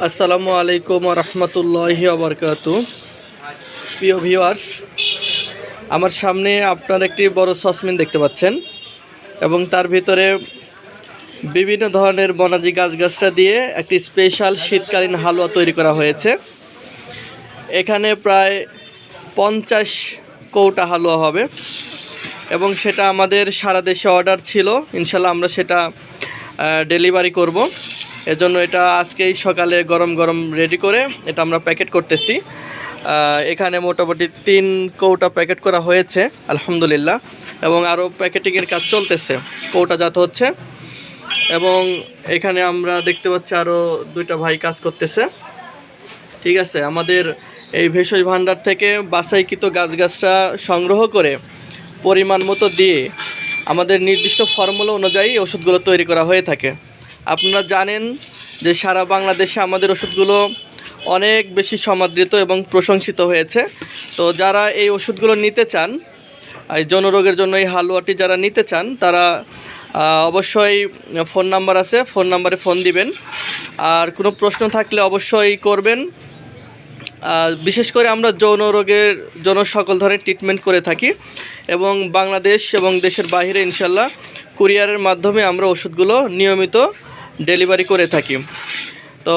আসসালামু আলাইকুম রহমতুল্লাহি ওবরকাতু। প্রিয় ভিউয়ার্স, আমার সামনে আপনার একটি বড় সসমিন দেখতে পাচ্ছেন এবং তার ভিতরে বিভিন্ন ধরনের বনাজি গাছগাছরা দিয়ে একটি স্পেশাল শীতকালীন হালুয়া তৈরি করা হয়েছে। এখানে প্রায় 50 কৌটা হালুয়া হবে এবং সেটা আমাদের সারা দেশে অর্ডার ছিল। ইনশাল্লাহ আমরা সেটা ডেলিভারি করব। এজন্য এটা আজকেই সকালে গরম গরম রেডি করে এটা আমরা প্যাকেট করতেছি। এখানে মোটামুটি 3 কৌটা প্যাকেট করা হয়েছে আলহামদুলিল্লাহ, এবং আরও প্যাকেটিংয়ের কাজ চলতেছে, কৌটাজাত হচ্ছে। এবং এখানে আমরা দেখতে পাচ্ছি আরও 2টা ভাই কাজ করতেছে। ঠিক আছে, আমাদের এই ভেষজ ভাণ্ডার থেকে বাছাইকৃত গাছগাছরা সংগ্রহ করে পরিমাণ মতো দিয়ে আমাদের নির্দিষ্ট ফর্মুলা অনুযায়ী ওষুধগুলো তৈরি করা হয়ে থাকে। আপনারা জানেন যে সারা বাংলাদেশে আমাদের ওষুধগুলো অনেক বেশি সমাদৃত এবং প্রশংসিত হয়েছে। তো যারা এই ওষুধগুলো নিতে চান, এই যৌনরোগের জন্য এই হালুয়াটি যারা নিতে চান, তারা অবশ্যই ফোন নাম্বার আছে, ফোন নাম্বারে ফোন দিবেন। আর কোনো প্রশ্ন থাকলে অবশ্যই করবেন। বিশেষ করে আমরা যৌন রোগের জন্য সকল ধরনের ট্রিটমেন্ট করে থাকি এবং বাংলাদেশ এবং দেশের বাইরে ইনশাল্লাহ কুরিয়ারের মাধ্যমে আমরা ওষুধগুলো নিয়মিত ডেলিভারি করে থাকি। তো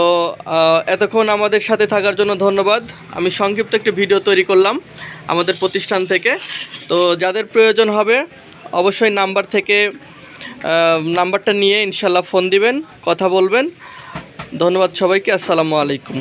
এতক্ষণ আমাদের সাথে থাকার জন্য ধন্যবাদ। আমি সংক্ষিপ্ত একটি ভিডিও তৈরি করলাম আমাদের প্রতিষ্ঠান থেকে। তো যাদের প্রয়োজন হবে অবশ্যই নাম্বারটা নিয়ে ইনশাল্লাহ ফোন দিবেন, কথা বলবেন। ধন্যবাদ সবাইকে। আসসালামু আলাইকুম।